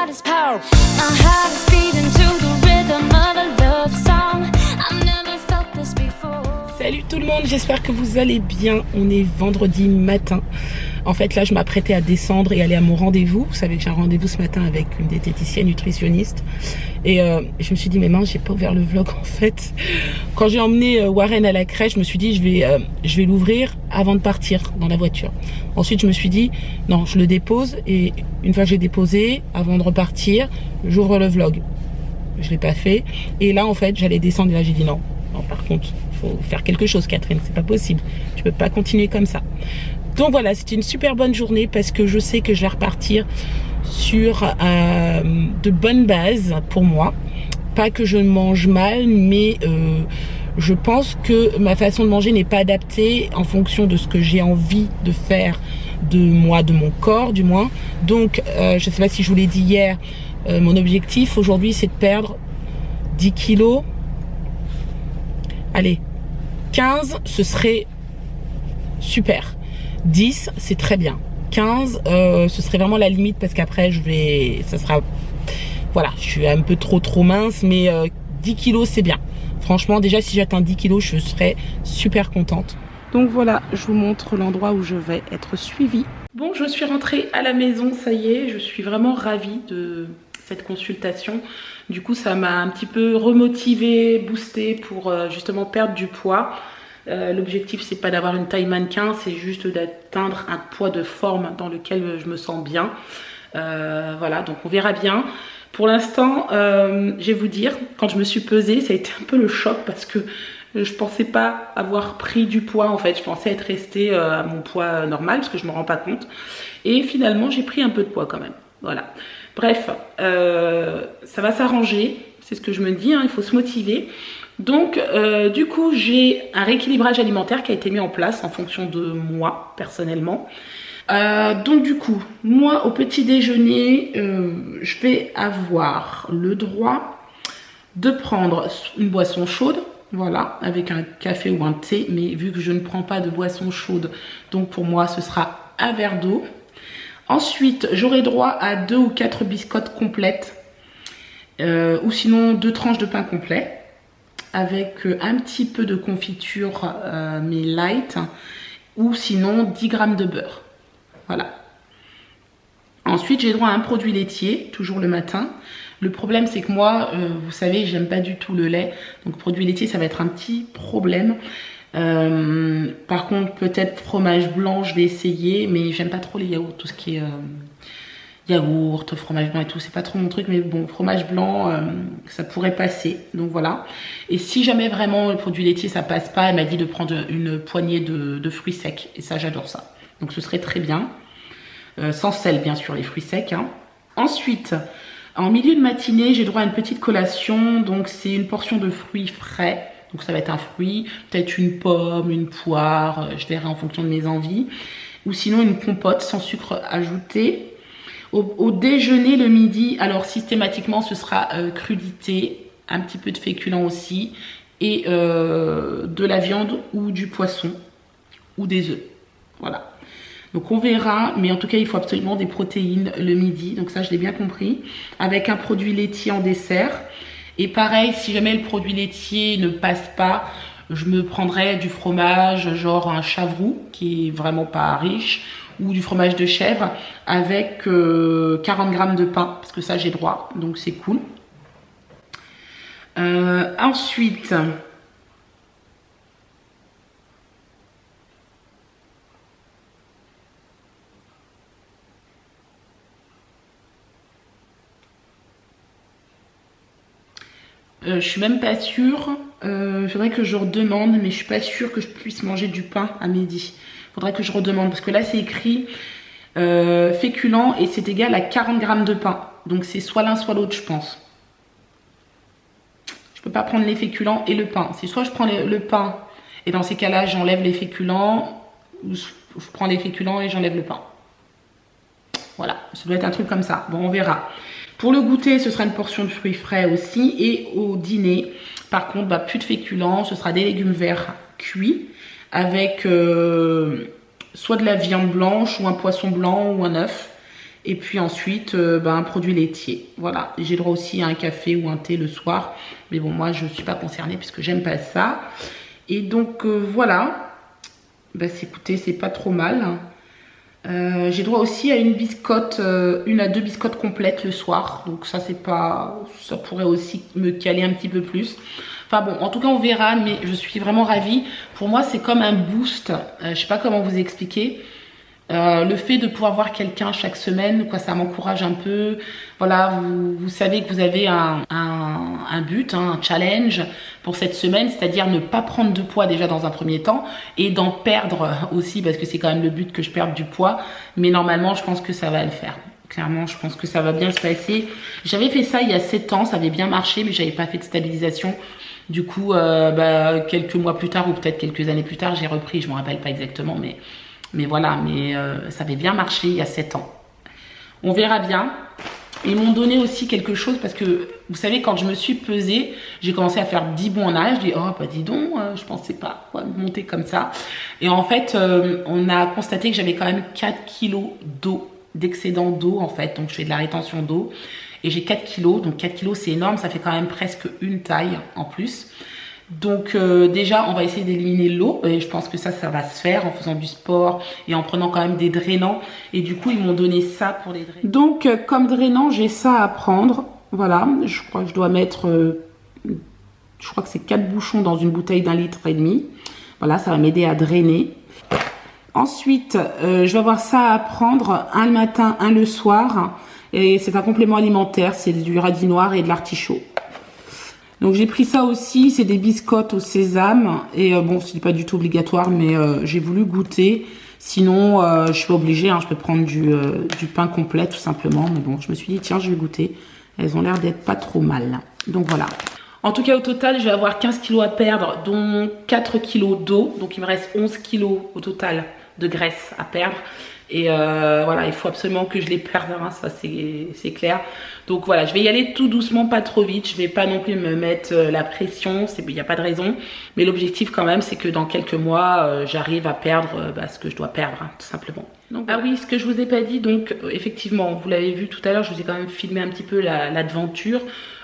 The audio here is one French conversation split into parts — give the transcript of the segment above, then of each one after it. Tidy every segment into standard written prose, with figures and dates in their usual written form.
got is power. My heart is beating to the rhythm of a love song. I've never felt this before. Salut tout le monde, j'espère que vous allez bien. On est vendredi matin. En fait, là, je m'apprêtais à descendre et aller à mon rendez-vous. Vous savez que j'ai un rendez-vous ce matin avec une diététicienne nutritionniste. Et je me suis dit, mais mince, j'ai pas ouvert le vlog en fait. Quand j'ai emmené Warren à la crèche, je me suis dit, je vais l'ouvrir avant de partir dans la voiture. Ensuite, je me suis dit, non, je le dépose. Et une fois que j'ai déposé, avant de repartir, j'ouvre le vlog. Je l'ai pas fait. Et là, en fait, j'allais descendre et là, j'ai dit non. Non, par contre, faut faire quelque chose, Catherine. C'est pas possible. Je peux pas continuer comme ça. Donc voilà, c'était une super bonne journée parce que je sais que je vais repartir sur de bonnes bases pour moi. Pas que je mange mal, mais je pense que ma façon de manger n'est pas adaptée en fonction de ce que j'ai envie de faire de moi, de mon corps du moins. Donc je sais pas si je vous l'ai dit hier, mon objectif aujourd'hui c'est de perdre 10 kilos. Allez, 15 ce serait super. 10 c'est très bien. 15 ce serait vraiment la limite parce qu'après ça sera, voilà, je suis un peu trop mince, mais 10 kilos c'est bien. Franchement, déjà si j'atteins 10 kilos je serais super contente. Donc voilà, je vous montre l'endroit où je vais être suivie. Bon, je suis rentrée à la maison, ça y est, je suis vraiment ravie de cette consultation. Du coup ça m'a un petit peu remotivée, boostée pour justement perdre du poids. L'objectif c'est pas d'avoir une taille mannequin, c'est juste d'atteindre un poids de forme dans lequel je me sens bien. Voilà, donc on verra bien. Pour l'instant, je vais vous dire, quand je me suis pesée, ça a été un peu le choc parce que je pensais pas avoir pris du poids en fait. Je pensais être restée à mon poids normal parce que je me rends pas compte. Et finalement, j'ai pris un peu de poids quand même. Voilà. Bref, ça va s'arranger. C'est ce que je me dis, hein, il faut se motiver. Donc du coup j'ai un rééquilibrage alimentaire qui a été mis en place en fonction de moi personnellement. Donc du coup moi au petit déjeuner je vais avoir le droit de prendre une boisson chaude, voilà, avec un café ou un thé, mais vu que je ne prends pas de boisson chaude, donc pour moi ce sera un verre d'eau. Ensuite j'aurai droit à 2 ou 4 biscottes complètes ou sinon 2 tranches de pain complet avec un petit peu de confiture mais light, ou sinon 10 grammes de beurre. Voilà. Ensuite j'ai droit à un produit laitier, toujours le matin. Le problème c'est que moi, vous savez, j'aime pas du tout le lait, donc produit laitier ça va être un petit problème. Par contre peut-être fromage blanc je vais essayer, mais j'aime pas trop les yaourts, tout ce qui est yaourt, fromage blanc et tout, c'est pas trop mon truc, mais bon, fromage blanc, ça pourrait passer, donc voilà. Et si jamais vraiment le produit laitier ça passe pas, elle m'a dit de prendre une poignée de fruits secs, et ça j'adore ça, donc ce serait très bien, sans sel bien sûr, les fruits secs, hein. Ensuite, en milieu de matinée, j'ai droit à une petite collation, donc c'est une portion de fruits frais, donc ça va être un fruit, peut-être une pomme, une poire, je verrai en fonction de mes envies, ou sinon une compote sans sucre ajouté. Au déjeuner le midi, alors systématiquement ce sera crudité, un petit peu de féculent aussi, et de la viande ou du poisson ou des œufs. Voilà. Donc on verra, mais en tout cas il faut absolument des protéines le midi, donc ça je l'ai bien compris, avec un produit laitier en dessert. Et pareil, si jamais le produit laitier ne passe pas, je me prendrai du fromage, genre un chavroux qui est vraiment pas riche, ou du fromage de chèvre avec 40 grammes de pain, parce que ça j'ai droit, donc c'est cool. Ensuite, je suis même pas sûre, il faudrait que je redemande, mais je suis pas sûre que je puisse manger du pain à midi. Faudrait que je redemande parce que là c'est écrit féculent et c'est égal à 40 grammes de pain. Donc c'est soit l'un soit l'autre je pense. Je peux pas prendre les féculents et le pain. C'est soit je prends le pain et dans ces cas-là j'enlève les féculents, ou je prends les féculents et j'enlève le pain. Voilà, ça doit être un truc comme ça. Bon, on verra. Pour le goûter, ce sera une portion de fruits frais aussi. Et au dîner, par contre, bah, plus de féculents, ce sera des légumes verts cuits avec soit de la viande blanche ou un poisson blanc ou un œuf. Et puis ensuite, un produit laitier. Voilà, j'ai droit aussi à un café ou un thé le soir. Mais bon, moi, je ne suis pas concernée puisque j'aime pas ça. Et donc, voilà. Écoutez, c'est pas trop mal. J'ai droit aussi à une biscotte, 1 à 2 biscottes complètes le soir. Donc ça, c'est pas... Ça pourrait aussi me caler un petit peu plus. Enfin bon, en tout cas, on verra. Mais je suis vraiment ravie. Pour moi, c'est comme un boost. Je sais pas comment vous expliquer. Le fait de pouvoir voir quelqu'un chaque semaine, quoi, ça m'encourage un peu. Voilà, vous savez que vous avez un but, un challenge pour cette semaine, c'est-à-dire ne pas prendre de poids déjà dans un premier temps et d'en perdre aussi, parce que c'est quand même le but que je perde du poids. Mais normalement, je pense que ça va le faire. Clairement, je pense que ça va bien se passer. J'avais fait ça il y a 7 ans, ça avait bien marché, mais j'avais pas fait de stabilisation. Du coup, quelques mois plus tard ou peut-être quelques années plus tard, j'ai repris. Je me rappelle pas exactement, mais voilà, ça avait bien marché il y a 7 ans. On verra bien. Ils m'ont donné aussi quelque chose parce que, vous savez, quand je me suis pesée, j'ai commencé à faire 10 bons en âge. Je dis, oh, bah dis donc, je pensais pas monter comme ça. Et en fait, on a constaté que j'avais quand même 4 kilos d'eau, d'excédent d'eau en fait. Donc, je fais de la rétention d'eau. Et j'ai 4 kilos. Donc, 4 kilos, c'est énorme. Ça fait quand même presque une taille en plus. Donc déjà on va essayer d'éliminer l'eau et je pense que ça va se faire en faisant du sport et en prenant quand même des drainants, et du coup ils m'ont donné ça pour les drainants. Donc comme drainant j'ai ça à prendre, voilà, je crois que je dois mettre je crois que c'est 4 bouchons dans une bouteille d'1,5 litre. Voilà, ça va m'aider à drainer. Ensuite je vais avoir ça à prendre, un le matin, un le soir, et c'est un complément alimentaire, c'est du radis noir et de l'artichaut. Donc j'ai pris ça aussi, c'est des biscottes au sésame. Et bon, c'est pas du tout obligatoire, mais j'ai voulu goûter. Sinon, je suis pas obligée, hein, je peux prendre du pain complet tout simplement. Mais bon, je me suis dit, tiens, je vais goûter. Elles ont l'air d'être pas trop mal. Donc voilà. En tout cas, au total, je vais avoir 15 kilos à perdre, dont 4 kilos d'eau. Donc il me reste 11 kilos au total de graisse à perdre. Et voilà, il faut absolument que je les perde, hein, ça c'est clair. Donc voilà, je vais y aller tout doucement, pas trop vite. Je vais pas non plus me mettre la pression, il n'y a pas de raison. Mais l'objectif quand même, c'est que dans quelques mois, j'arrive à perdre ce que je dois perdre, hein, tout simplement. Donc, ah oui, ce que je vous ai pas dit, donc effectivement, vous l'avez vu tout à l'heure, je vous ai quand même filmé un petit peu l'aventure.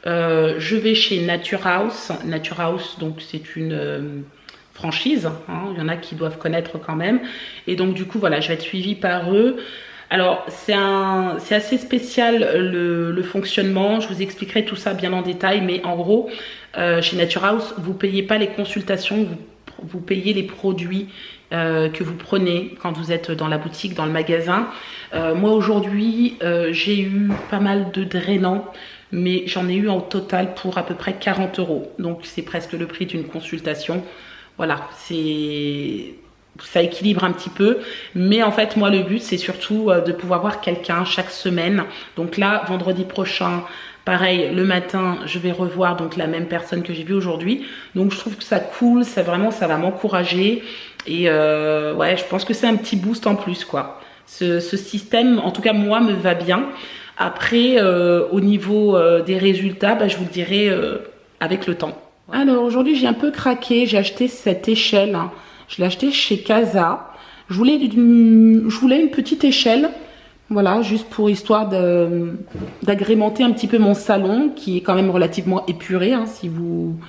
Je vais chez Nature House. Nature House, donc c'est une... franchise, hein, il y en a qui doivent connaître quand même, et donc du coup voilà, je vais être suivie par eux. Alors c'est assez spécial le fonctionnement, je vous expliquerai tout ça bien en détail, mais en gros chez Nature House vous payez pas les consultations, vous payez les produits que vous prenez quand vous êtes dans la boutique, dans le magasin. Moi aujourd'hui j'ai eu pas mal de drainants, mais j'en ai eu en total pour à peu près 40 €, donc c'est presque le prix d'une consultation. Voilà, ça équilibre un petit peu. Mais en fait, moi, le but, c'est surtout de pouvoir voir quelqu'un chaque semaine. Donc là, vendredi prochain, pareil, le matin, je vais revoir donc la même personne que j'ai vue aujourd'hui. Donc, je trouve que ça cool, ça va m'encourager. Et ouais, je pense que c'est un petit boost en plus, quoi. Ce système, en tout cas, moi, me va bien. Après, au niveau des résultats, je vous le dirai avec le temps. Alors aujourd'hui j'ai un peu craqué, j'ai acheté cette échelle, hein. Je l'ai achetée chez Casa. Je voulais une petite échelle, voilà, juste pour histoire d'agrémenter un petit peu mon salon qui est quand même relativement épuré, hein, si vous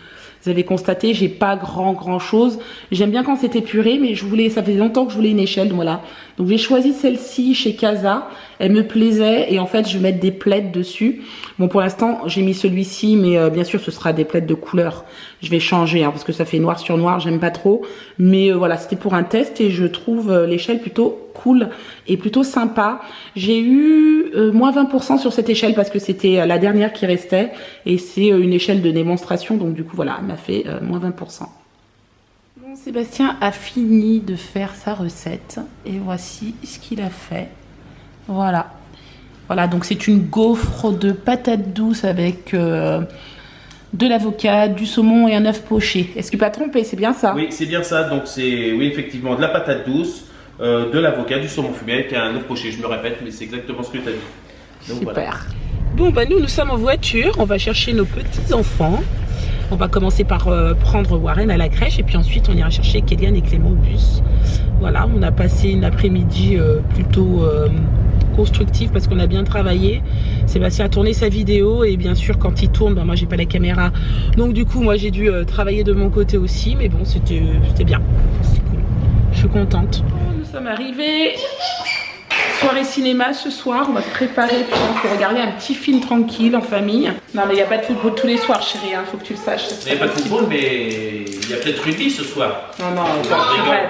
avez constaté, j'ai pas grand chose. J'aime bien quand c'est épuré, mais ça faisait longtemps que je voulais une échelle, voilà. Donc j'ai choisi celle-ci chez Casa, elle me plaisait et en fait je vais mettre des plaids dessus. Bon pour l'instant j'ai mis celui-ci, mais bien sûr ce sera des plaids de couleur. Je vais changer hein, parce que ça fait noir sur noir, j'aime pas trop. Mais voilà, c'était pour un test et je trouve l'échelle plutôt cool et plutôt sympa. J'ai eu moins 20% sur cette échelle parce que c'était la dernière qui restait et c'est une échelle de démonstration, donc du coup voilà, elle m'a fait moins 20%. Bon, Sébastien a fini de faire sa recette et voici ce qu'il a fait. Voilà. Voilà, donc c'est une gaufre de patates douces avec de l'avocat, du saumon et un œuf poché. Est-ce que tu pas trompé, c'est bien ça? Oui, c'est bien ça. Donc c'est oui effectivement de la patate douce, de l'avocat, du saumon fumé avec un œuf poché. Je me répète, mais c'est exactement ce que tu as dit. Donc, super. Voilà. Bon, nous sommes en voiture. On va chercher nos petits-enfants. On va commencer par prendre Warren à la crèche et puis ensuite on ira chercher Kélian et Clément au bus. Voilà, on a passé une après-midi plutôt constructif parce qu'on a bien travaillé. Sébastien a tourné sa vidéo et bien sûr quand il tourne, ben moi j'ai pas la caméra. Donc du coup moi j'ai dû travailler de mon côté aussi, mais bon c'était bien. C'était cool. Je suis contente. Nous sommes arrivés. Soirée cinéma ce soir, on va se préparer pour regarder un petit film tranquille en famille. Non mais il n'y a pas de football tous les soirs chérie, hein, faut que tu le saches. Il n'y a pas de football mais il y a peut-être rugby ce soir. Non, attendez.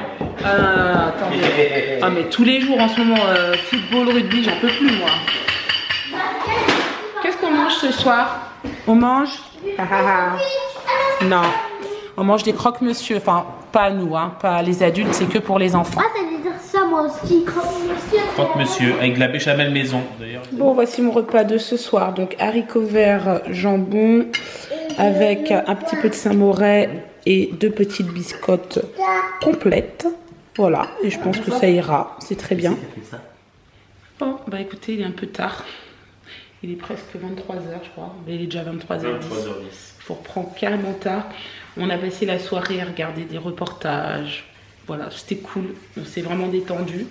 Ah mais tous les jours en ce moment, football, rugby, j'en peux plus moi. Qu'est-ce qu'on mange ce soir? On mange Non, on mange des croque-monsieur, enfin pas nous, hein, pas les adultes, c'est que pour les enfants. Ah, t'allais dire ça moi aussi, croque-monsieur. Croque-monsieur, avec de la béchamel maison d'ailleurs. Bon, voici mon repas de ce soir. Donc haricots verts, jambon, avec un petit peu de Saint-Moret et 2 petites biscottes complètes. Voilà, et je pense que ça ira, c'est très bien. Bon, bah écoutez, il est un peu tard. Il est presque 23h, je crois. Mais il est déjà 23h10. 23h10. Je vous reprends carrément tard. On a passé la soirée à regarder des reportages. Voilà, c'était cool. On s'est vraiment détendu.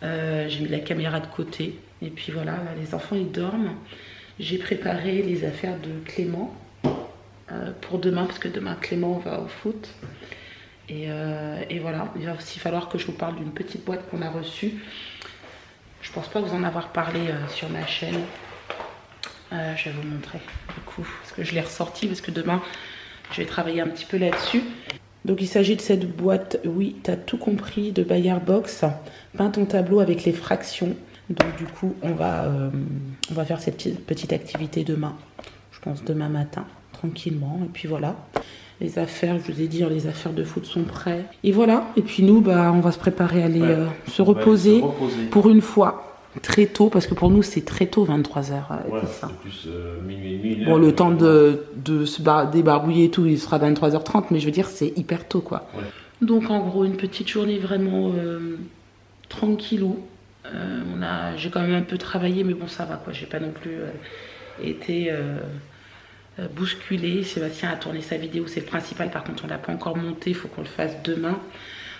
J'ai mis la caméra de côté. Et puis voilà, là, les enfants, ils dorment. J'ai préparé les affaires de Clément pour demain, parce que demain, Clément va au foot. Et voilà, il va aussi falloir que je vous parle d'une petite boîte qu'on a reçue. Je pense pas vous en avoir parlé sur ma chaîne. Je vais vous montrer du coup, parce que je l'ai ressorti, parce que demain je vais travailler un petit peu là-dessus. Donc il s'agit de cette boîte, oui, t'as tout compris, de Bayard Box. Peins ton tableau avec les fractions. Donc du coup on va faire cette petite activité demain. Je pense demain matin, tranquillement. Et puis voilà, les affaires, je vous ai dit, les affaires de foot sont prêtes. Et voilà, et puis nous, bah, on va se préparer à aller se reposer pour une fois. Très tôt, parce que pour nous c'est très tôt, 23h. Ouais, c'est plus minuit. Bon, le temps de se débarbouiller et tout, il sera 23h30, mais je veux dire, c'est hyper tôt, quoi. Ouais. Donc, en gros, une petite journée vraiment tranquillou. J'ai quand même un peu travaillé, mais bon, ça va, quoi. J'ai pas non plus été bousculée. Sébastien a tourné sa vidéo, c'est le principal. Par contre, on l'a pas encore monté, il faut qu'on le fasse demain.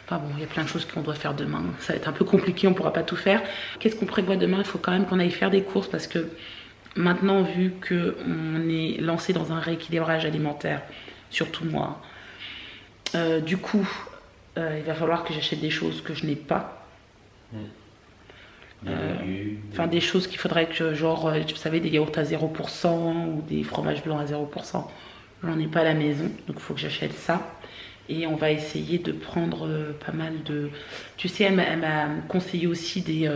Enfin bon, il y a plein de choses qu'on doit faire demain. Ça va être un peu compliqué, on ne pourra pas tout faire. Qu'est-ce qu'on prévoit demain? Il faut quand même qu'on aille faire des courses parce que maintenant, vu qu'on est lancé dans un rééquilibrage alimentaire, surtout moi, du coup, il va falloir que j'achète des choses que je n'ai pas. Enfin, des choses qu'il faudrait que, genre, vous savez, des yaourts à 0% ou des fromages blancs à 0%. J'en ai pas à la maison, donc il faut que j'achète ça. Et on va essayer de prendre pas mal de... Tu sais, elle m'a conseillé aussi des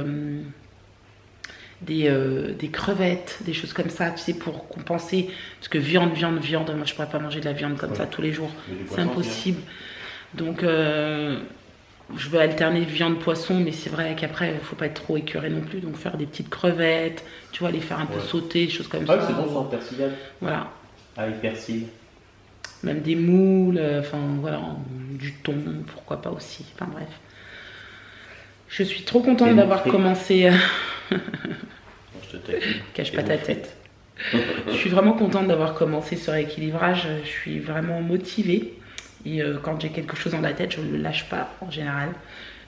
crevettes, des choses comme ça, tu sais, pour compenser. Parce que viande, moi je pourrais pas manger de la viande comme ça tous les jours. C'est impossible. Donc, je veux alterner viande-poisson, mais c'est vrai qu'après, il faut pas être trop écœuré non plus. Donc, faire des petites crevettes, tu vois, les faire un peu sauter, des choses comme ça. Ah, c'est bon, sans persillade. Voilà. Avec persil. Même des moules, enfin voilà, du thon, pourquoi pas aussi. Enfin bref. Je suis trop contente d'avoir commencé. Je te taquine. Cache pas ta tête. Je suis vraiment contente d'avoir commencé ce rééquilibrage. Je suis vraiment motivée. Et quand j'ai quelque chose dans la tête, je ne le lâche pas en général.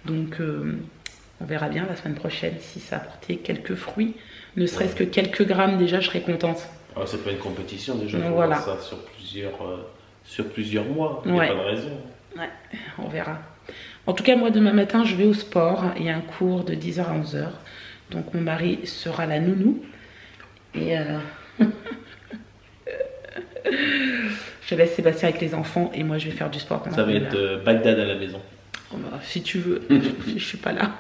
Donc on verra bien la semaine prochaine si ça a apporté quelques fruits. Ne serait-ce que quelques grammes déjà, je serais contente. Ah, c'est pas une compétition déjà. Donc, faut voilà. voir ça sur plusieurs mois. Il n'y a pas de raison. Ouais, on verra. En tout cas, moi, demain matin, je vais au sport. Il y a un cours de 10h à 11h. Donc, mon mari sera la nounou. Et je laisse Sébastien avec les enfants. Et moi, je vais faire du sport. Ça va être Bagdad à la maison. Oh, bah, si tu veux, je suis pas là.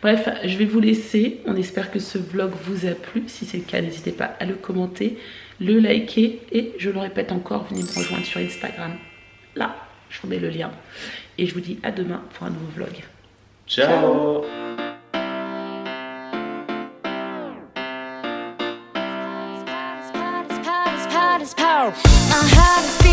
Bref, je vais vous laisser. On espère que ce vlog vous a plu. Si c'est le cas, n'hésitez pas à le commenter, le liker. Et je le répète encore, venez me rejoindre sur Instagram. Là, je vous mets le lien. Et je vous dis à demain pour un nouveau vlog. Ciao. My heart is beating